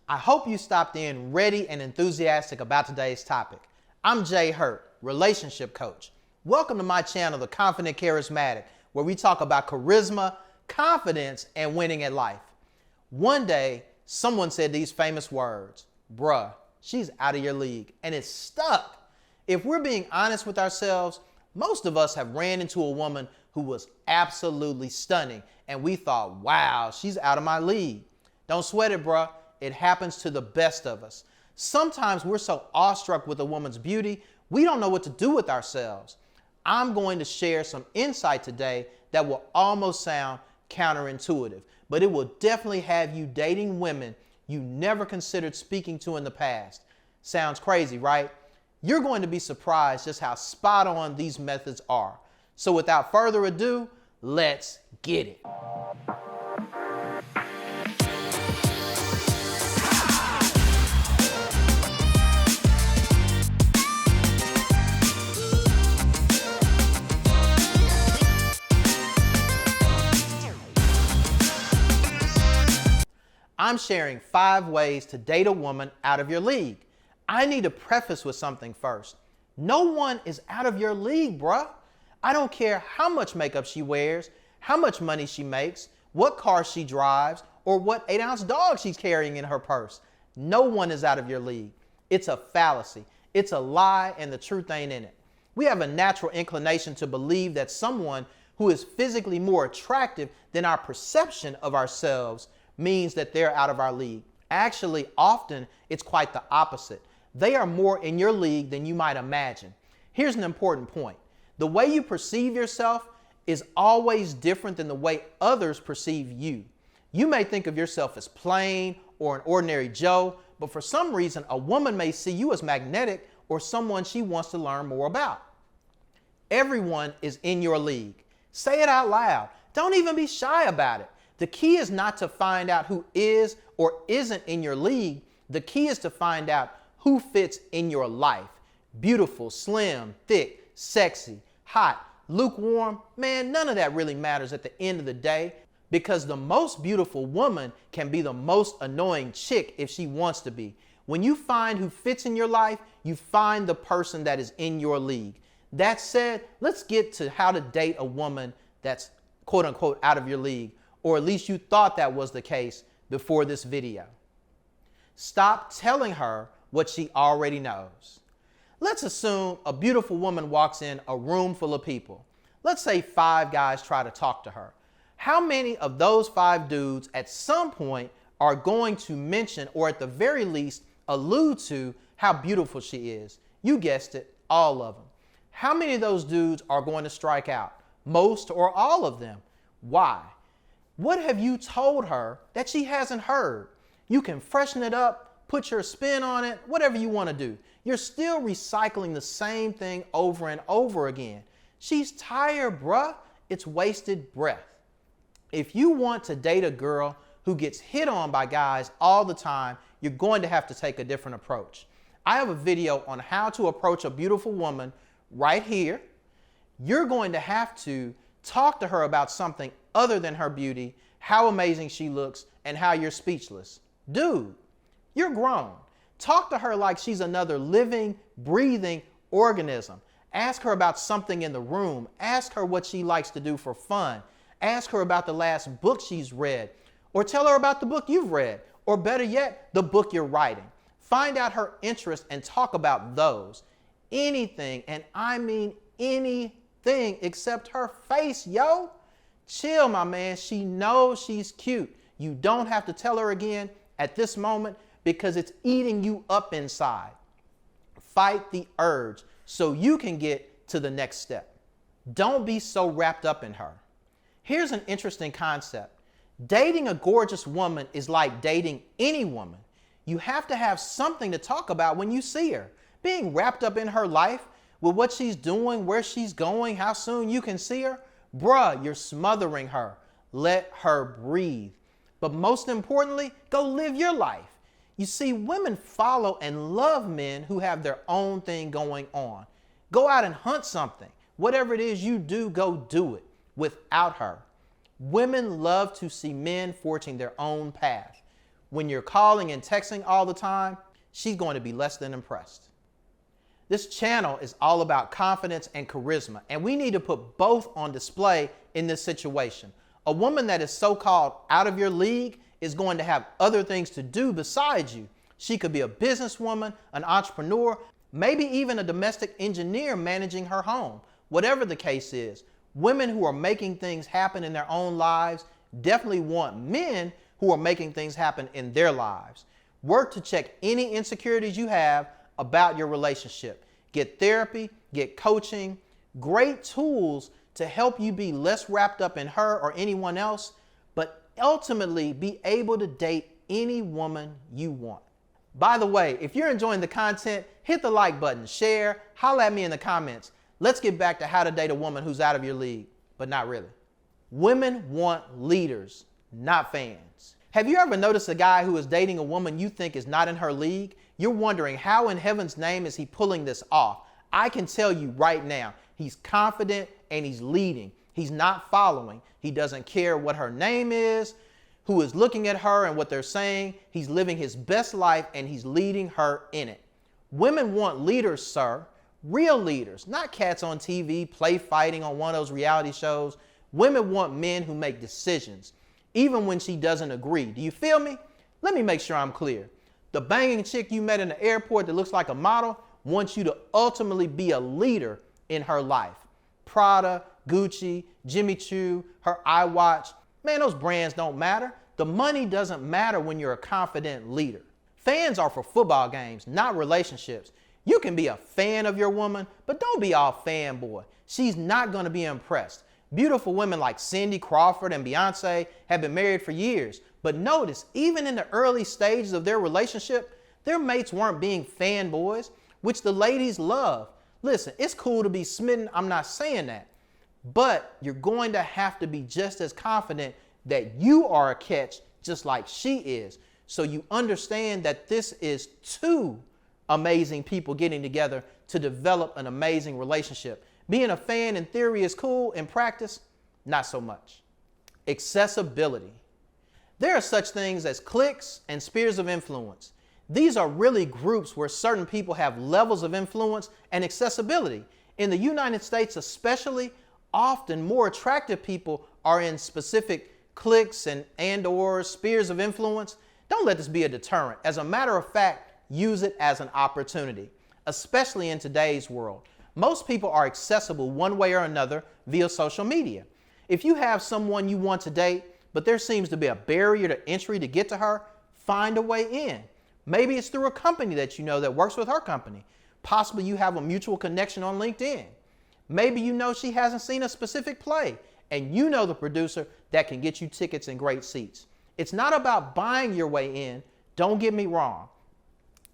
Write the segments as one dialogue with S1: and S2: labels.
S1: I hope you stopped in ready and enthusiastic about today's topic. I'm Jay Hurt, relationship coach. Welcome to my channel, The Confident Charismatic, where we talk about charisma, confidence, and winning at life. One day, someone said these famous words, "Bruh, she's out of your league," and it stuck. If we're being honest with ourselves, most of us have ran into a woman who was absolutely stunning, and we thought, wow, she's out of my league. Don't sweat it, bruh. It happens to the best of us. Sometimes we're so awestruck with a woman's beauty, we don't know what to do with ourselves. I'm going to share some insight today that will almost sound counterintuitive, but it will definitely have you dating women you never considered speaking to in the past. Sounds crazy, right? You're going to be surprised just how spot on these methods are. So without further ado, let's get it. I'm sharing 5 ways to date a woman out of your league. I need to preface with something first. No one is out of your league, bruh. I don't care how much makeup she wears, how much money she makes, what car she drives, or what 8-ounce dog she's carrying in her purse. No one is out of your league. It's a fallacy. It's a lie, and the truth ain't in it. We have a natural inclination to believe that someone who is physically more attractive than our perception of ourselves means that they're out of our league. Actually, often it's quite the opposite. They are more in your league than you might imagine. Here's an important point. The way you perceive yourself is always different than the way others perceive you. You may think of yourself as plain or an ordinary Joe, but for some reason, a woman may see you as magnetic or someone she wants to learn more about. Everyone is in your league. Say it out loud. Don't even be shy about it. The key is not to find out who is or isn't in your league. The key is to find out who fits in your life. Beautiful, slim, thick, sexy, hot, lukewarm. Man, none of that really matters at the end of the day, because the most beautiful woman can be the most annoying chick if she wants to be. When you find who fits in your life, you find the person that is in your league. That said, let's get to how to date a woman that's quote unquote out of your league. Or at least you thought that was the case before this video. Stop telling her what she already knows. Let's assume a beautiful woman walks in a room full of people. Let's say 5 guys try to talk to her. How many of those 5 dudes at some point are going to mention, or at the very least allude to, how beautiful she is? You guessed it, all of them. How many of those dudes are going to strike out? Most or all of them. Why? What have you told her that she hasn't heard? You can freshen it up, put your spin on it, whatever you want to do. You're still recycling the same thing over and over again. She's tired, bruh. It's wasted breath. If you want to date a girl who gets hit on by guys all the time, you're going to have to take a different approach. I have a video on how to approach a beautiful woman right here. You're going to have to talk to her about something other than her beauty, how amazing she looks, and how you're speechless. Dude, you're grown. Talk to her like she's another living, breathing organism. Ask her about something in the room. Ask her what she likes to do for fun. Ask her about the last book she's read, or tell her about the book you've read, or better yet, the book you're writing. Find out her interests and talk about those. Anything, and I mean anything except her face, yo. Chill, my man. She knows she's cute. You don't have to tell her again at this moment because it's eating you up inside. Fight the urge so you can get to the next step. Don't be so wrapped up in her. Here's an interesting concept. Dating a gorgeous woman is like dating any woman. You have to have something to talk about when you see her. Being wrapped up in her life with what she's doing, where she's going, how soon you can see her, bruh, you're smothering her. Let her breathe. But most importantly, go live your life. You see, women follow and love men who have their own thing going on. Go out and hunt something. Whatever it is you do, go do it without her. Women love to see men forging their own path. when you're calling and texting all the time, she's going to be less than impressed. This channel is all about confidence and charisma, and we need to put both on display in this situation. A woman that is so-called out of your league is going to have other things to do besides you. She could be a businesswoman, an entrepreneur, maybe even a domestic engineer managing her home. Whatever the case is, women who are making things happen in their own lives definitely want men who are making things happen in their lives. Work to check any insecurities you have about your relationship. Get therapy, get coaching, great tools to help you be less wrapped up in her or anyone else, but ultimately be able to date any woman you want. By the way, if you're enjoying the content, hit the like button, share, holla at me in the comments. Let's get back to how to date a woman who's out of your league, but not really. Women want leaders, not fans. Have you ever noticed a guy who is dating a woman you think is not in her league? You're wondering, how in heaven's name is he pulling this off? I can tell you right now, he's confident and he's leading. He's not following. He doesn't care what her name is, who is looking at her and what they're saying. He's living his best life and he's leading her in it. Women want leaders, sir. Real leaders, not cats on TV, play fighting on one of those reality shows. Women want men who make decisions, even when she doesn't agree. Do you feel me? Let me make sure I'm clear. The banging chick you met in the airport that looks like a model wants you to ultimately be a leader in her life. Prada, Gucci, Jimmy Choo, her iWatch. Man, those brands don't matter. The money doesn't matter when you're a confident leader. Fans are for football games, not relationships. You can be a fan of your woman, but don't be all fanboy. She's not going to be impressed. Beautiful women like Cindy Crawford and Beyonce have been married for years. But notice, even in the early stages of their relationship, their mates weren't being fanboys, which the ladies love. Listen, it's cool to be smitten. I'm not saying that. But you're going to have to be just as confident that you are a catch just like she is. So you understand that this is two amazing people getting together to develop an amazing relationship. Being a fan in theory is cool. In practice, not so much. Accessibility. There are such things as cliques and spheres of influence. These are really groups where certain people have levels of influence and accessibility. In the United States especially, often more attractive people are in specific cliques and or spheres of influence. Don't let this be a deterrent. As a matter of fact, use it as an opportunity, especially in today's world. Most people are accessible one way or another via social media. If you have someone you want to date, but there seems to be a barrier to entry to get to her, find a way in. Maybe it's through a company that you know that works with her company. Possibly you have a mutual connection on LinkedIn. Maybe you know she hasn't seen a specific play and you know the producer that can get you tickets and great seats. It's not about buying your way in. Don't get me wrong.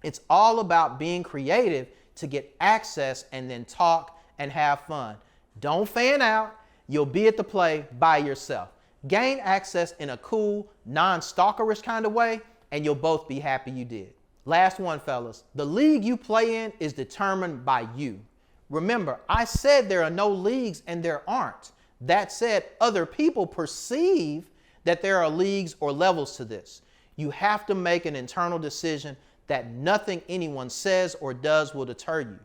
S1: It's all about being creative to get access and then talk and have fun. Don't fan out. You'll be at the play by yourself. Gain access in a cool, non-stalkerish kind of way, and you'll both be happy you did. Last one, fellas. The league you play in is determined by you. Remember, I said there are no leagues and there aren't. That said, other people perceive that there are leagues or levels to this. You have to make an internal decision that nothing anyone says or does will deter you.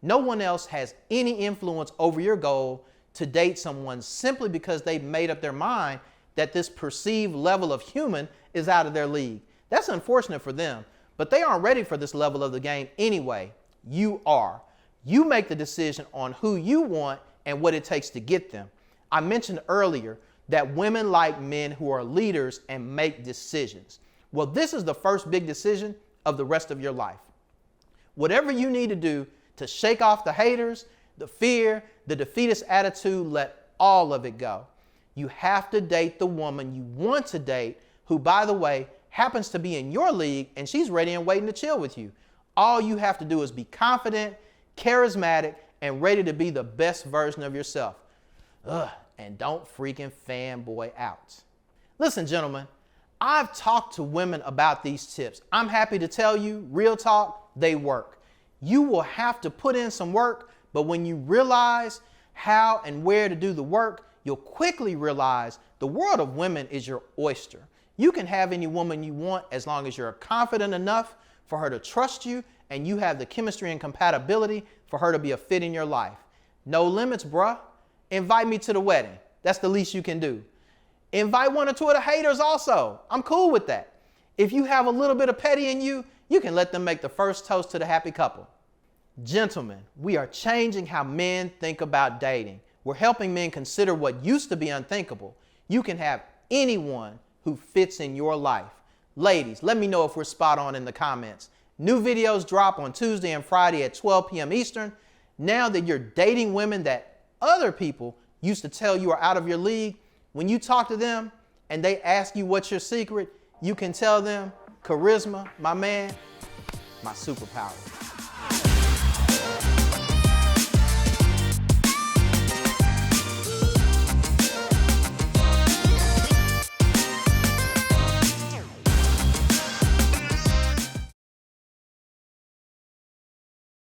S1: No one else has any influence over your goal to date someone simply because they've made up their mind that this perceived level of human is out of their league. That's unfortunate for them, but they aren't ready for this level of the game anyway. You are. You make the decision on who you want and what it takes to get them. I mentioned earlier that women like men who are leaders and make decisions. Well, this is the first big decision of the rest of your life. Whatever you need to do to shake off the haters, the fear, the defeatist attitude, let all of it go. You have to date the woman you want to date, who, by the way, happens to be in your league and she's ready and waiting to chill with you. All you have to do is be confident, charismatic, and ready to be the best version of yourself. And don't freaking fanboy out. Listen, gentlemen, I've talked to women about these tips. I'm happy to tell you, real talk, they work. You will have to put in some work, but when you realize how and where to do the work, you'll quickly realize the world of women is your oyster. You can have any woman you want as long as you're confident enough for her to trust you and you have the chemistry and compatibility for her to be a fit in your life. No limits, bruh. Invite me to the wedding. That's the least you can do. Invite one or two of the haters also. I'm cool with that. If you have a little bit of petty in you, you can let them make the first toast to the happy couple. Gentlemen, we are changing how men think about dating. We're helping men consider what used to be unthinkable. You can have anyone who fits in your life. Ladies, let me know if we're spot on in the comments. New videos drop on Tuesday and Friday at 12 p.m. Eastern. Now that you're dating women that other people used to tell you are out of your league, when you talk to them and they ask you what's your secret, you can tell them, charisma, my man, my superpower.